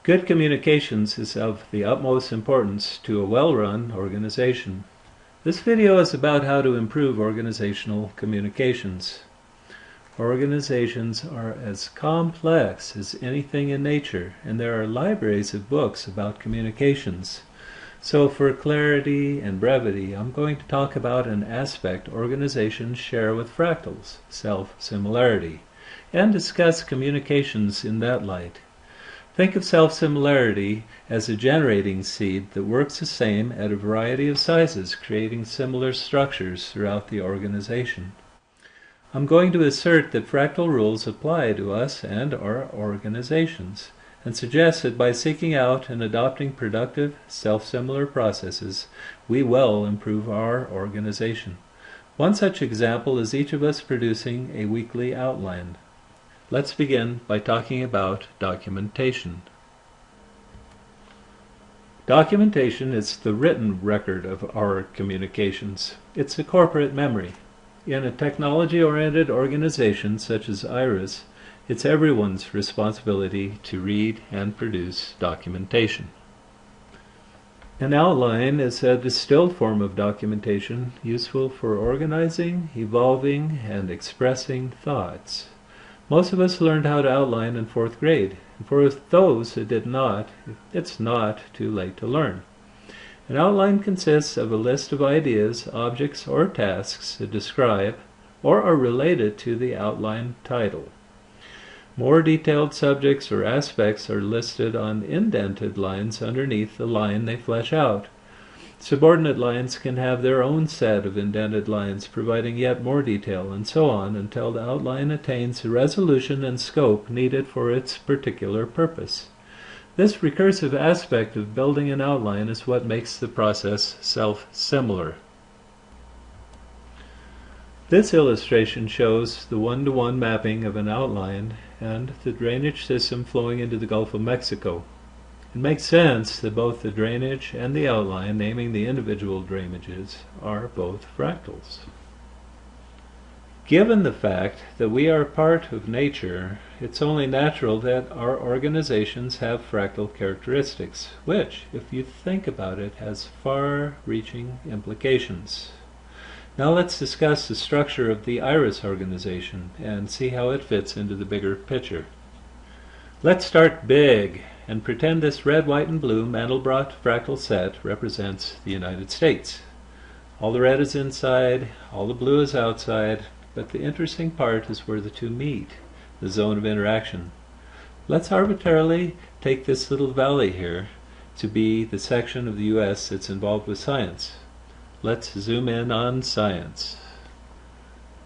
Good communications is of the utmost importance to a well-run organization. This video is about how to improve organizational communications. Organizations are as complex as anything in nature, and there are libraries of books about communications. So for clarity and brevity, I'm going to talk about an aspect organizations share with fractals, self-similarity, and discuss communications in that light. Think of self-similarity as a generating seed that works the same at a variety of sizes, creating similar structures throughout the organization. I'm going to assert that fractal rules apply to us and our organizations, and suggest that by seeking out and adopting productive, self-similar processes, we will improve our organization. One such example is each of us producing a weekly outline. Let's begin by talking about documentation. Documentation is the written record of our communications. It's a corporate memory. In a technology-oriented organization such as IRIS, it's everyone's responsibility to read and produce documentation. An outline is a distilled form of documentation useful for organizing, evolving, and expressing thoughts. Most of us learned how to outline in 4th grade, and for those who did not, it's not too late to learn. An outline consists of a list of ideas, objects, or tasks that describe or are related to the outline title. More detailed subjects or aspects are listed on indented lines underneath the line they flesh out. Subordinate lines can have their own set of indented lines, providing yet more detail, and so on until the outline attains the resolution and scope needed for its particular purpose. This recursive aspect of building an outline is what makes the process self-similar. This illustration shows the one-to-one mapping of an outline and the drainage system flowing into the Gulf of Mexico. It makes sense that both the drainage and the outline, naming the individual drainages, are both fractals. Given the fact that we are part of nature, it's only natural that our organizations have fractal characteristics, which, if you think about it, has far-reaching implications. Now let's discuss the structure of the IRIS organization and see how it fits into the bigger picture. Let's start big and pretend this red, white, and blue Mandelbrot fractal set represents the United States. All the red is inside, all the blue is outside, but the interesting part is where the two meet, the zone of interaction. Let's arbitrarily take this little valley here to be the section of the U.S. that's involved with science. Let's zoom in on science.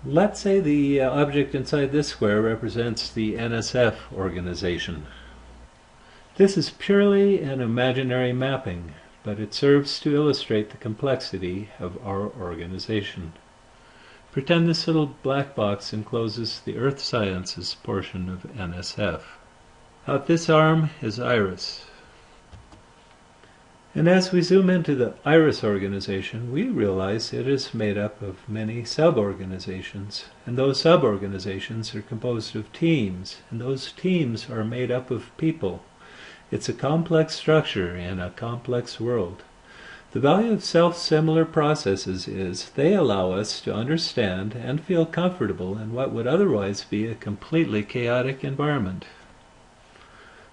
Let's say the object inside this square represents the NSF organization. This is purely an imaginary mapping, but it serves to illustrate the complexity of our organization. Pretend this little black box encloses the Earth Sciences portion of NSF. Out this arm is IRIS. And as we zoom into the IRIS organization, we realize it is made up of many sub-organizations, and those sub-organizations are composed of teams, and those teams are made up of people. It's a complex structure in a complex world. The value of self-similar processes is they allow us to understand and feel comfortable in what would otherwise be a completely chaotic environment.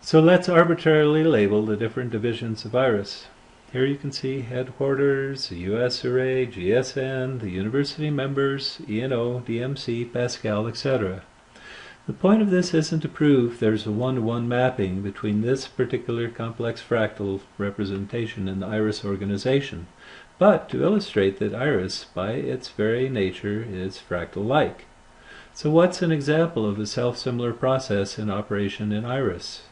So let's arbitrarily label the different divisions of IRIS. Here you can see headquarters, the US array, GSN, the university members, ENO, DMC, Pascal, etc. The point of this isn't to prove there's a one-to-one mapping between this particular complex fractal representation and the IRIS organization, but to illustrate that IRIS, by its very nature, is fractal-like. So what's an example of a self-similar process in operation in IRIS?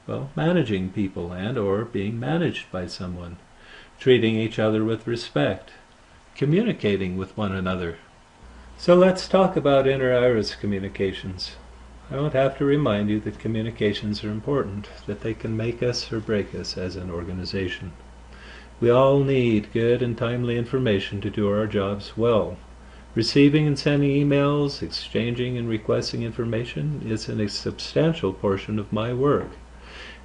Well, managing people and/or being managed by someone, treating each other with respect, communicating with one another. So let's talk about inter-IRIS communications. I won't have to remind you that communications are important, that they can make us or break us as an organization. We all need good and timely information to do our jobs well. Receiving and sending emails, exchanging and requesting information is a substantial portion of my work.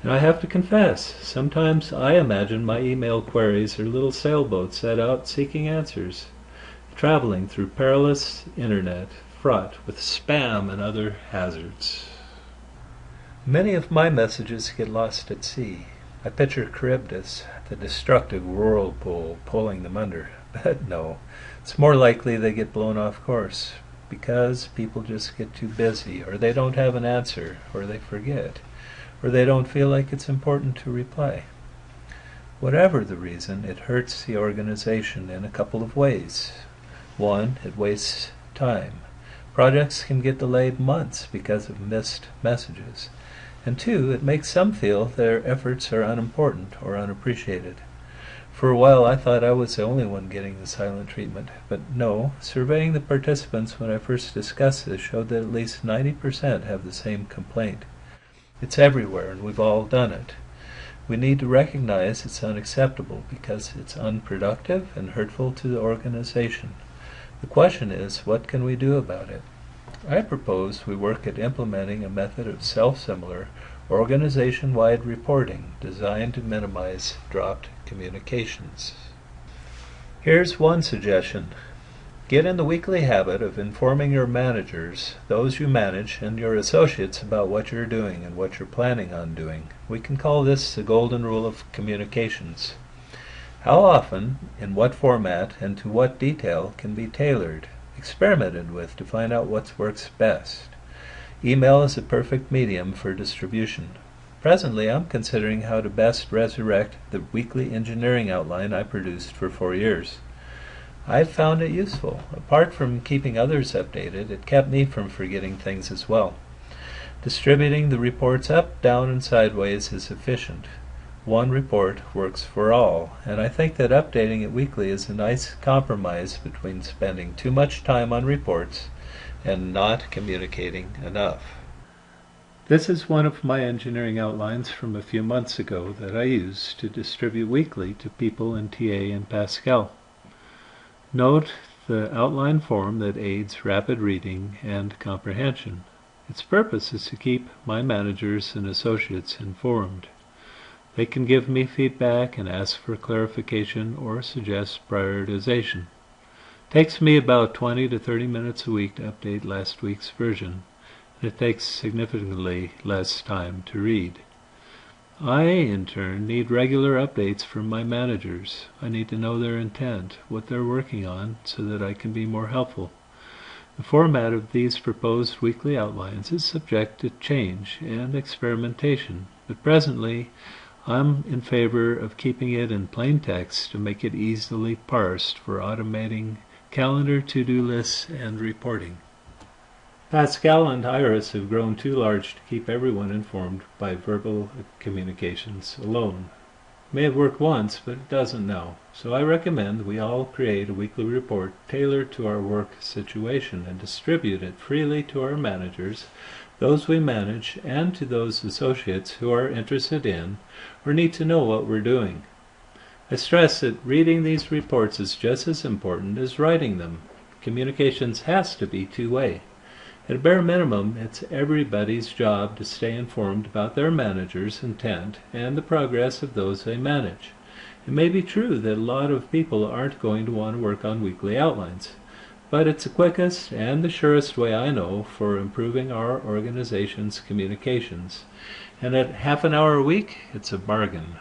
And I have to confess, sometimes I imagine my email queries are little sailboats set out seeking answers, traveling through perilous internet, fraught with spam and other hazards. Many of my messages get lost at sea. I picture Charybdis, the destructive whirlpool, pulling them under. But no, it's more likely they get blown off course, because people just get too busy, or they don't have an answer, or they forget, or they don't feel like it's important to reply. Whatever the reason, it hurts the organization in a couple of ways. One, it wastes time. Projects can get delayed months because of missed messages. And two, it makes some feel their efforts are unimportant or unappreciated. For a while I thought I was the only one getting the silent treatment, but no, surveying the participants when I first discussed this showed that at least 90% have the same complaint. It's everywhere, and we've all done it. We need to recognize it's unacceptable because it's unproductive and hurtful to the organization. The question is, what can we do about it? I propose we work at implementing a method of self-similar, organization-wide reporting designed to minimize dropped communications. Here's one suggestion. Get in the weekly habit of informing your managers, those you manage, and your associates about what you're doing and what you're planning on doing. We can call this the golden rule of communications. How often, in what format, and to what detail can be tailored, experimented with to find out what works best. Email is a perfect medium for distribution. Presently, I'm considering how to best resurrect the weekly engineering outline I produced for 4 years. I've found it useful. Apart from keeping others updated, it kept me from forgetting things as well. Distributing the reports up, down, and sideways is efficient. One report works for all, and I think that updating it weekly is a nice compromise between spending too much time on reports and not communicating enough. This is one of my engineering outlines from a few months ago that I use to distribute weekly to people in TA and Pascal. Note the outline form that aids rapid reading and comprehension. Its purpose is to keep my managers and associates informed. They can give me feedback and ask for clarification or suggest prioritization. It takes me about 20 to 30 minutes a week to update last week's version, and it takes significantly less time to read. I, in turn, need regular updates from my managers. I need to know their intent, what they're working on, so that I can be more helpful. The format of these proposed weekly outlines is subject to change and experimentation, but presently I'm in favor of keeping it in plain text to make it easily parsed for automating calendar, to-do lists, and reporting. Pascal and Iris have grown too large to keep everyone informed by verbal communications alone. It may have worked once, but it doesn't now. So I recommend we all create a weekly report tailored to our work situation and distribute it freely to our managers, those we manage, and to those associates who are interested in or need to know what we're doing. I stress that reading these reports is just as important as writing them. Communications has to be two-way. At a bare minimum, it's everybody's job to stay informed about their manager's intent and the progress of those they manage. It may be true that a lot of people aren't going to want to work on weekly outlines, but it's the quickest and the surest way I know for improving our organization's communications. And at half an hour a week, it's a bargain.